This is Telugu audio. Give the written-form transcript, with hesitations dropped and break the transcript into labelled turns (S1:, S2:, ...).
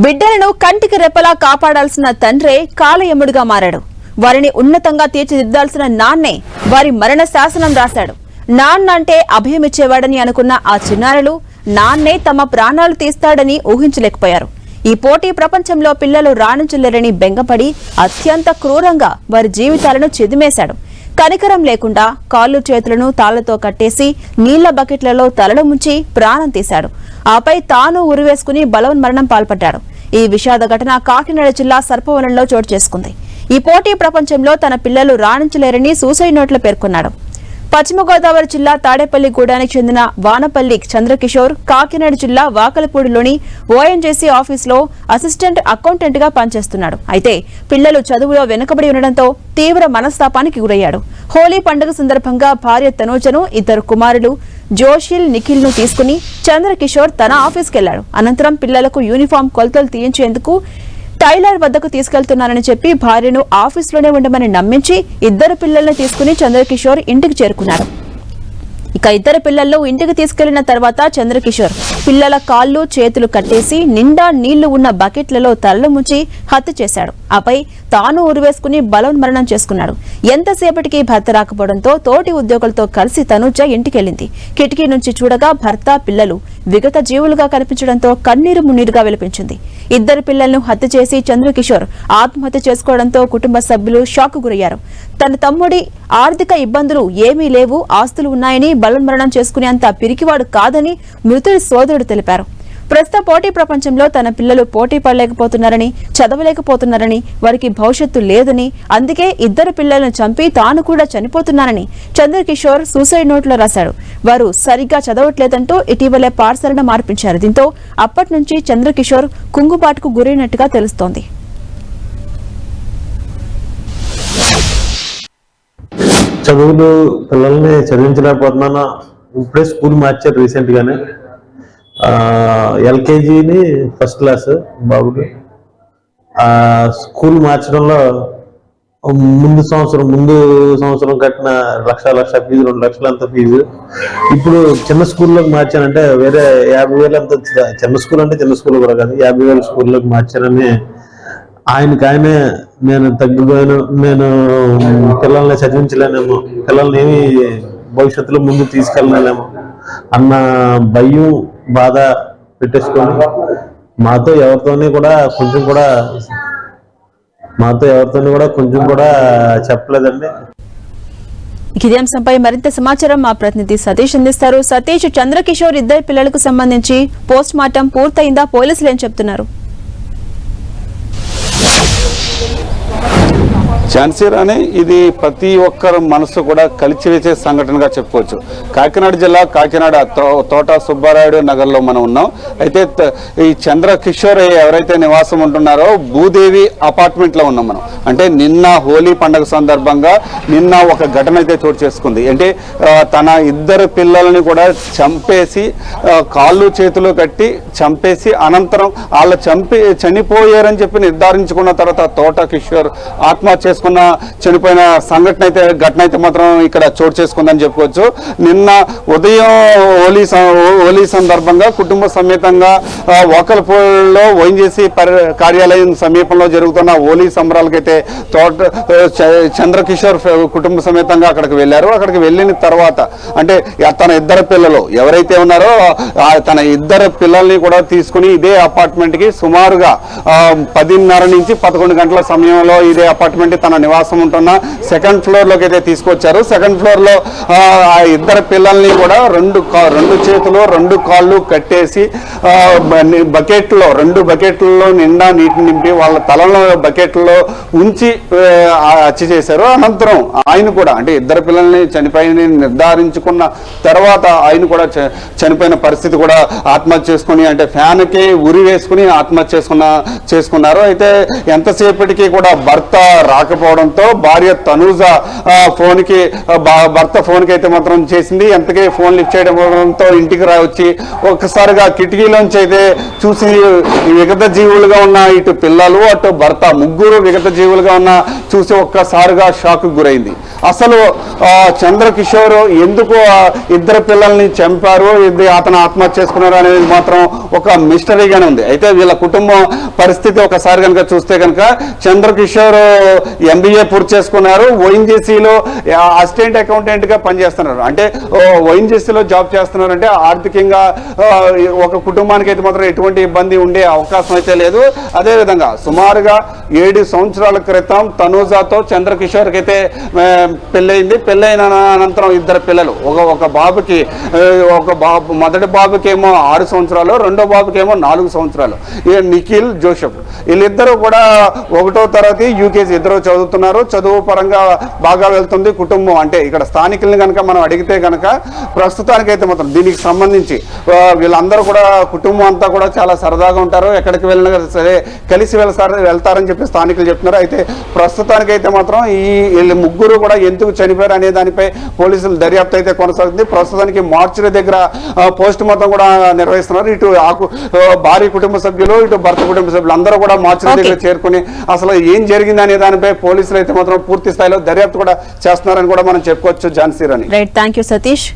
S1: బిడ్డలను కంటికి రెప్పలా కాపాడాల్సిన తండ్రే కాలయముడిగా మారాడు. వారిని ఉన్నతంగా తీర్చిదిద్దాల్సిన నాన్నే వారి మరణ శాసనం రాశాడు. నాన్న అంటే అభయమిచ్చేవాడని అనుకున్న ఆ చిన్నారులు నాన్నే తమ ప్రాణాలు తీస్తాడని ఊహించలేకపోయారు. ఈ పోటీ ప్రపంచంలో పిల్లలు రాణించలేరని బెంగపడి అత్యంత క్రూరంగా వారి జీవితాలను చిదిమేశాడు. కనికరం లేకుండా కాళ్ళు చేతులను తాళ్లతో కట్టేసి నీళ్ల బకెట్లలో తలలు ముంచి ప్రాణం తీశాడు. ఆపై తాను ఉరివేసుకుని బలవన్మరణం పాల్పడ్డాడు. ఈ విషాద ఘటన కాకినాడ జిల్లా సర్పవరంలో చోటు చేసుకుంది. ఈ పోటీ ప్రపంచంలో తన పిల్లలు రాణించలేరని సూసైడ్ నోట్లో పేర్కొన్నాడు. పశ్చిమ గోదావరి జిల్లా తాడేపల్లిగూడానికి చెందిన వానపల్లి చంద్రకిషోర్ కాకినాడ జిల్లా వాకలపూడిలోని ఓఎన్జీసీ ఆఫీసులో అసిస్టెంట్ అకౌంటెంట్ గా పనిచేస్తున్నాడు. అయితే పిల్లలు చదువులో వెనుకబడి ఉండడంతో తీవ్ర మనస్తాపానికి గురయ్యాడు. హోలీ పండుగ సందర్భంగా భార్య తనూజను, ఇద్దరు కుమారులు జోషిల్, నిఖిల్ ను తీసుకుని చంద్రకిషోర్ తన ఆఫీస్కెళ్లాడు. అనంతరం పిల్లలకు యూనిఫామ్ కొలతలు తీయించేందుకు టైలర్ వద్దకు తీసుకెళ్తున్నానని చెప్పి భార్యను ఆఫీసులోనే ఉండమని నమ్మించి ఇద్దరు పిల్లల్ని తీసుకుని చంద్రకిషోర్ ఇంటికి చేరుకున్నాడు. ఇక ఇద్దరు పిల్లలను ఇంటికి తీసుకెళ్లిన తర్వాత చంద్రకిషోర్ పిల్లల కాళ్ళు చేతులు కట్టేసి నిండా నీళ్లు ఉన్న బకెట్లలో తలలు ముంచి హత్య చేశాడు. ఆపై తాను ఉరివేసుకుని బలవన్మరణం చేసుకున్నాడు. ఎంతసేపటికి భర్త రాకపోవడంతో తోటి ఉద్యోగులతో కలిసి తనూజ ఇంటికెళ్లింది. కిటికీ నుంచి చూడగా భర్త, పిల్లలు విగత జీవులుగా కనిపించడంతో కన్నీరు మున్నీరుగా విలపించింది. ఇద్దరు పిల్లలను హత్య చేసి చంద్రకిషోర్ ఆత్మహత్య చేసుకోవడంతో కుటుంబ సభ్యులు షాక్ గురయ్యారు. తన తమ్ముడి ఆర్థిక ఇబ్బందులు ఏమీ లేవు, ఆస్తులు ఉన్నాయని బలవన్మరణం చేసుకునేంత పిరికివాడు కాదని మృతుడి సోదరుడు తెలిపారు. ప్రస్తుత పోటీ ప్రపంచంలో తన పిల్లలు పోటీ పడలేకపోతున్నారని, చదవలేకపోతున్నారని, వారికి భవిష్యత్తు లేదని, అందుకే ఇద్దరు పిల్లలను చంపి తాను కూడా చనిపోతున్నానని చంద్రకిషోర్ సూసైడ్ నోట్లో రాశాడు. వారు సరిగ్గా చదవట్లేదంటూ ఇటీవలే పాఠశాలను మార్పించారు. దీంతో అప్పటి నుంచి చంద్రకిషోర్ కుంగుబాటుకు గురైనట్టుగా తెలుస్తోంది.
S2: చదువులు పిల్లల్ని చదివించలేకపోతున్నాను. ఇప్పుడే స్కూల్ మార్చారు రీసెంట్ గానే. ఎల్కేజీని ఫస్ట్ క్లాస్ బాబుడు. స్కూల్ మార్చడంలో ముందు సంవత్సరం కట్టిన లక్ష ఫీజు, 2 లక్షలు అంత ఫీజు. ఇప్పుడు చిన్న స్కూల్లోకి మార్చానంటే వేరే 50,000 అంత. చిన్న స్కూల్ అంటే చిన్న స్కూల్ కూడా కాదు, 50,000 స్కూల్లోకి మార్చానని ఆయనే నేను తగ్గిపోయాను, నేను పిల్లల్ని చదివించలేనేమో, పిల్లల్ని ఏమి భవిష్యత్తులో ముందు తీసుకెళ్ళలేమో అన్న భయం, బాధ పెట్టేసుకొని మాతో ఎవరితోని కూడా కొంచెం కూడా చెప్పలేదండి.
S1: ఇదే అంశంపై మరింత సమాచారం మా ప్రతినిధి సతీష్ అందిస్తారు. సతీష్, చంద్రకిషోర్ ఇద్దరు పిల్లలకు సంబంధించి పోస్ట్ మార్టం పూర్తయిందా? పోలీసులు ఏం చెప్తున్నారు?
S3: ఝాన్సీరాణి, ఇది ప్రతి ఒక్కరి మనసు కూడా కలిచివేసే సంఘటనగా చెప్పుకోవచ్చు. కాకినాడ జిల్లా కాకినాడ తోట సుబ్బారాయుడు నగర్లో మనం ఉన్నాం. అయితే ఈ చంద్రకిషోర్ ఎవరైతే నివాసం ఉంటున్నారో భూదేవి అపార్ట్మెంట్లో ఉన్నాం మనం. అంటే నిన్న హోలీ పండుగ సందర్భంగా నిన్న ఒక ఘటన అయితే చోటు చేసుకుంది. అంటే తన ఇద్దరు పిల్లల్ని కూడా చంపేసి కాళ్ళు చేతులు కట్టి చంపేసి అనంతరం వాళ్ళు చనిపోయారని చెప్పి నిర్ధారించుకున్న తర్వాత తోట కిషోర్ ఆత్మహత్య చనిపోయిన ఘటన అయితే మాత్రం ఇక్కడ చోటు చేసుకుందని చెప్పుకోవచ్చు. నిన్న ఉదయం హోలీ సందర్భంగా కుటుంబ సమేతంగా వాకలపూడిలో ఓఎన్జీసీ కార్యాలయం సమీపంలో జరుగుతున్న హోలీ సంబరాలకైతే చంద్రకిషోర్ కుటుంబ సమేతంగా అక్కడికి వెళ్ళారు. అక్కడికి వెళ్ళిన తర్వాత అంటే తన ఇద్దరు పిల్లలు ఎవరైతే ఉన్నారో తన ఇద్దరు పిల్లల్ని కూడా తీసుకుని ఇదే అపార్ట్మెంట్ కి సుమారుగా 10:30 నుంచి 11 గంటల సమయంలో ఇదే అపార్ట్మెంట్ తన నివాసం ఉంటున్న సెకండ్ ఫ్లోర్ లోకి అయితే తీసుకొచ్చారు. సెకండ్ ఫ్లోర్ లో ఆ ఇద్దరు పిల్లల్ని కూడా రెండు చేతులు 2 కాళ్ళు కట్టేసి రెండు బకెట్లలో నిండా నీటిని నింపి వాళ్ళ తలలో బకెట్లో ఉంచి హత్య చేశారు. అనంతరం ఆయన కూడా అంటే ఇద్దరు పిల్లల్ని చనిపోయి నిర్ధారించుకున్న తర్వాత ఆయన కూడా చనిపోయిన పరిస్థితి కూడా ఆత్మహత్య చేసుకుని అంటే ఫ్యాన్కి ఉరి వేసుకుని ఆత్మహత్య చేసుకున్నారు. అయితే ఎంతసేపటికి కూడా భర్త రాకపోవడంతో భార్య తనూజ భర్త ఫోన్కి అయితే మాత్రం చేసింది. ఎంతకీ ఫోన్ లిఫ్ట్ చేయడంతో ఇంటికి వచ్చి ఒక్కసారిగా కిటికీలోంచి అయితే చూసి విగత జీవులుగా ఉన్న ఇటు పిల్లలు అటు భర్త ముగ్గురు విగత జీవులుగా ఉన్న చూసి ఒక్కసారిగా షాక్ గురైంది. అసలు చంద్రకిషోర్ ఎందుకు ఇద్దరు పిల్లల్ని చంపారు, అతను ఆత్మహత్య చేసుకున్నారు అనేది మాత్రం ఒక మిస్టరీగానే ఉంది. అయితే వీళ్ళ కుటుంబం పరిస్థితి ఒకసారి కనుక చూస్తే కనుక చంద్రకిషోర్ MBA పూర్తి చేసుకున్నారు, ONGCలో అసిస్టెంట్ అకౌంటెంట్ గా పనిచేస్తున్నారు. అంటే ONGCలో జాబ్ చేస్తున్నారు అంటే ఆర్థికంగా ఒక కుటుంబానికి అయితే మాత్రం ఎటువంటి ఇబ్బంది ఉండే అవకాశం అయితే లేదు. అదేవిధంగా సుమారుగా 7 సంవత్సరాల క్రితం తనూజాతో చంద్రకిషోర్కి అయితే పెళ్ళయింది. పెళ్ళైన అనంతరం ఇద్దరు పిల్లలు, ఒక బాబుకి మొదటి బాబుకి ఏమో 6 సంవత్సరాలు, రెండో బాబుకి ఏమో 4 సంవత్సరాలు. నిఖిల్, జోసెఫ్ వీళ్ళిద్దరూ కూడా 1వ తరగతి UKG ఇద్దరు చదువుతున్నారు. చదువు పరంగా బాగా వెళ్తుంది కుటుంబం. అంటే ఇక్కడ స్థానికుల్ని కనుక మనం అడిగితే కనుక ప్రస్తుతానికైతే మాత్రం దీనికి సంబంధించి వీళ్ళందరూ కూడా కుటుంబం అంతా కూడా చాలా సరదాగా ఉంటారు, ఎక్కడికి వెళ్ళినా సరే కలిసి వెళ్తారని చెప్పి స్థానికులు చెప్తున్నారు. అయితే ప్రస్తుతానికైతే మాత్రం వీళ్ళు ముగ్గురు కూడా ఎందుకు చనిపోయారు అనే దానిపై పోలీసులు దర్యాప్తు అయితే కొనసాగుతుంది. ప్రస్తుతానికి మార్చిల దగ్గర పోస్ట్ మార్టం కూడా నిర్వహిస్తున్నారు. ఇటు భార్య కుటుంబ సభ్యులు, ఇటు భర్త కుటుంబ సభ్యులు అందరూ కూడా మార్చిల దగ్గర చేరుకుని అసలు ఏం జరిగింది అనే దానిపై పోలీసులు అయితే మాత్రం పూర్తి స్థాయిలో దర్యాప్తు కూడా చేస్తున్నారని కూడా మనం చెప్పుకోవచ్చు. Jhansi Rani.
S1: Right, thank you Satish.